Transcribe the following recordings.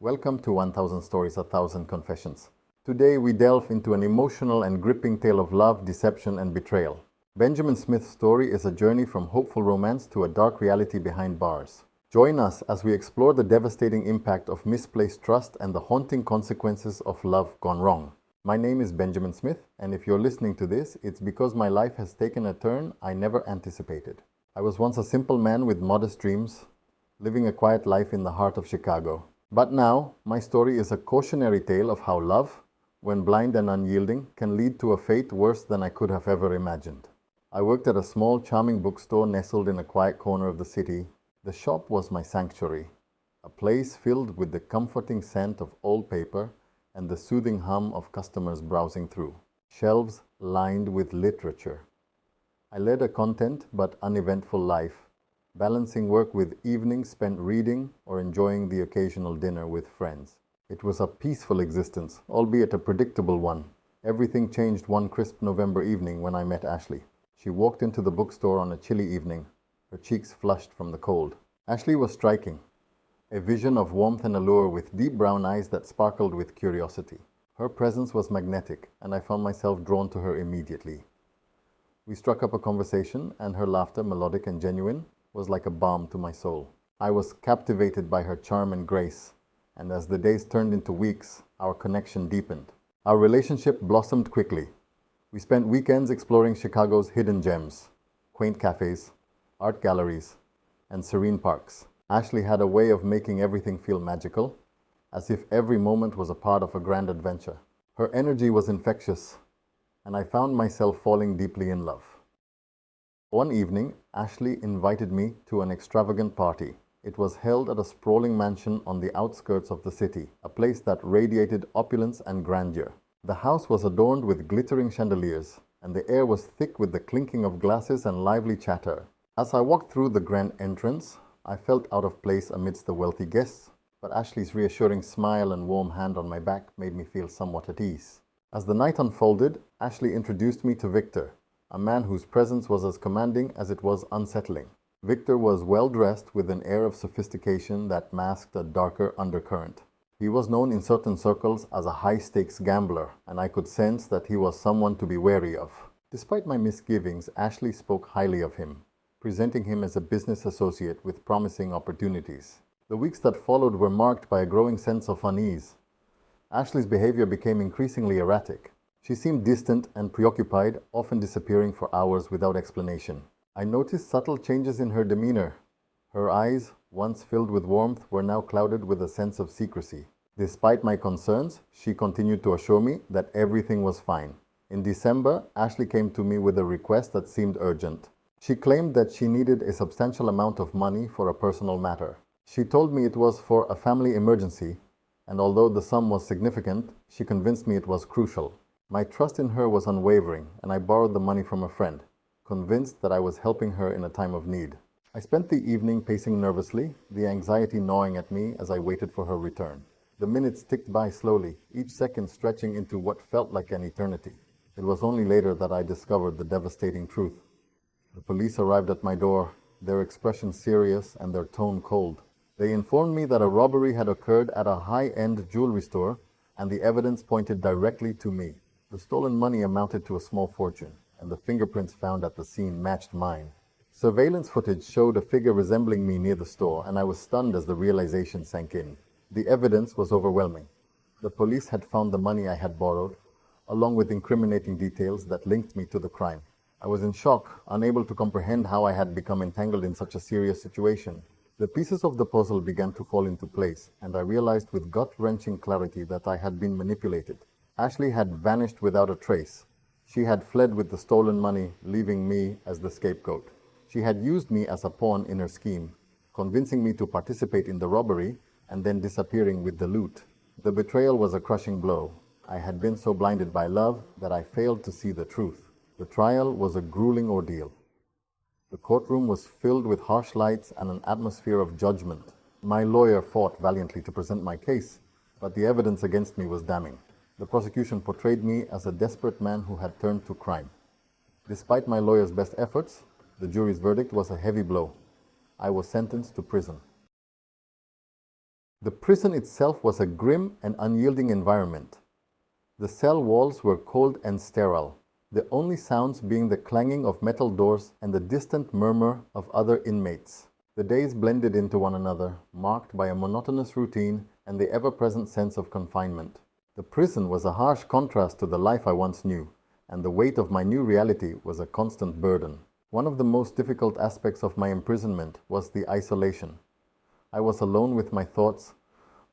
Welcome to 1000 Stories, 1000 Confessions. Today we delve into an emotional and gripping tale of love, deception, and betrayal. Benjamin Smith's story is a journey from hopeful romance to a dark reality behind bars. Join us as we explore the devastating impact of misplaced trust and the haunting consequences of love gone wrong. My name is Benjamin Smith, and if you're listening to this, it's because my life has taken a turn I never anticipated. I was once a simple man with modest dreams, living a quiet life in the heart of Chicago. But now, my story is a cautionary tale of how love, when blind and unyielding, can lead to a fate worse than I could have ever imagined. I worked at a small, charming bookstore nestled in a quiet corner of the city. The shop was my sanctuary, a place filled with the comforting scent of old paper and the soothing hum of customers browsing through shelves lined with literature. I led a content but uneventful life, balancing work with evenings spent reading or enjoying the occasional dinner with friends. It was a peaceful existence, albeit a predictable one. Everything changed one crisp November evening when I met Ashley. She walked into the bookstore on a chilly evening, her cheeks flushed from the cold. Ashley was striking, a vision of warmth and allure with deep brown eyes that sparkled with curiosity. Her presence was magnetic, and I found myself drawn to her immediately. We struck up a conversation, and her laughter, melodic and genuine, was like a balm to my soul. I was captivated by her charm and grace, and as the days turned into weeks, our connection deepened. Our relationship blossomed quickly. We spent weekends exploring Chicago's hidden gems, quaint cafes, art galleries, and serene parks. Ashley had a way of making everything feel magical, as if every moment was a part of a grand adventure. Her energy was infectious, and I found myself falling deeply in love. One evening, Ashley invited me to an extravagant party. It was held at a sprawling mansion on the outskirts of the city, a place that radiated opulence and grandeur. The house was adorned with glittering chandeliers, and the air was thick with the clinking of glasses and lively chatter. As I walked through the grand entrance, I felt out of place amidst the wealthy guests, but Ashley's reassuring smile and warm hand on my back made me feel somewhat at ease. As the night unfolded, Ashley introduced me to Victor, a man whose presence was as commanding as it was unsettling. Victor was well-dressed with an air of sophistication that masked a darker undercurrent. He was known in certain circles as a high-stakes gambler, and I could sense that he was someone to be wary of. Despite my misgivings, Ashley spoke highly of him, presenting him as a business associate with promising opportunities. The weeks that followed were marked by a growing sense of unease. Ashley's behavior became increasingly erratic. She seemed distant and preoccupied, often disappearing for hours without explanation. I noticed subtle changes in her demeanor. Her eyes, once filled with warmth, were now clouded with a sense of secrecy. Despite my concerns, she continued to assure me that everything was fine. In December, Ashley came to me with a request that seemed urgent. She claimed that she needed a substantial amount of money for a personal matter. She told me it was for a family emergency, and although the sum was significant, she convinced me it was crucial. My trust in her was unwavering, and I borrowed the money from a friend, convinced that I was helping her in a time of need. I spent the evening pacing nervously, the anxiety gnawing at me as I waited for her return. The minutes ticked by slowly, each second stretching into what felt like an eternity. It was only later that I discovered the devastating truth. The police arrived at my door, their expression serious and their tone cold. They informed me that a robbery had occurred at a high-end jewelry store, and the evidence pointed directly to me. The stolen money amounted to a small fortune, and the fingerprints found at the scene matched mine. Surveillance footage showed a figure resembling me near the store, and I was stunned as the realization sank in. The evidence was overwhelming. The police had found the money I had borrowed, along with incriminating details that linked me to the crime. I was in shock, unable to comprehend how I had become entangled in such a serious situation. The pieces of the puzzle began to fall into place, and I realized with gut-wrenching clarity that I had been manipulated. Ashley had vanished without a trace. She had fled with the stolen money, leaving me as the scapegoat. She had used me as a pawn in her scheme, convincing me to participate in the robbery and then disappearing with the loot. The betrayal was a crushing blow. I had been so blinded by love that I failed to see the truth. The trial was a grueling ordeal. The courtroom was filled with harsh lights and an atmosphere of judgment. My lawyer fought valiantly to present my case, but the evidence against me was damning. The prosecution portrayed me as a desperate man who had turned to crime. Despite my lawyer's best efforts, the jury's verdict was a heavy blow. I was sentenced to prison. The prison itself was a grim and unyielding environment. The cell walls were cold and sterile, the only sounds being the clanging of metal doors and the distant murmur of other inmates. The days blended into one another, marked by a monotonous routine and the ever-present sense of confinement. The prison was a harsh contrast to the life I once knew, and the weight of my new reality was a constant burden. One of the most difficult aspects of my imprisonment was the isolation. I was alone with my thoughts,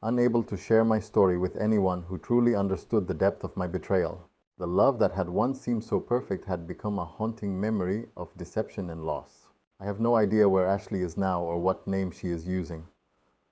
unable to share my story with anyone who truly understood the depth of my betrayal. The love that had once seemed so perfect had become a haunting memory of deception and loss. I have no idea where Ashley is now or what name she is using.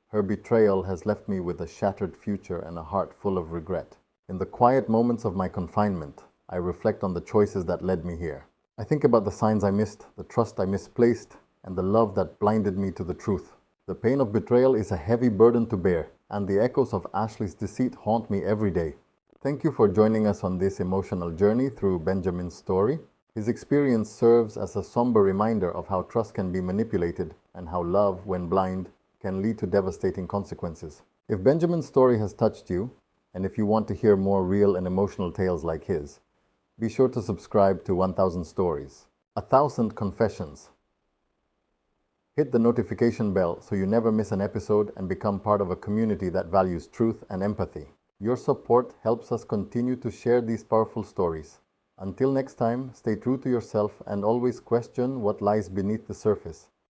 Her betrayal has left me with a shattered future and a heart full of regret. In the quiet moments of my confinement, I reflect on the choices that led me here. I think about the signs I missed, the trust I misplaced, and the love that blinded me to the truth. The pain of betrayal is a heavy burden to bear, and the echoes of Ashley's deceit haunt me every day. Thank you for joining us on this emotional journey through Benjamin's story. His experience serves as a somber reminder of how trust can be manipulated and how love, when blind, can lead to devastating consequences. If Benjamin's story has touched you, and if you want to hear more real and emotional tales like his, be sure to subscribe to 1000 Stories, 1000 Confessions. Hit the notification bell so you never miss an episode and become part of a community that values truth and empathy. Your support helps us continue to share these powerful stories. Until next time, stay true to yourself and always question what lies beneath the surface.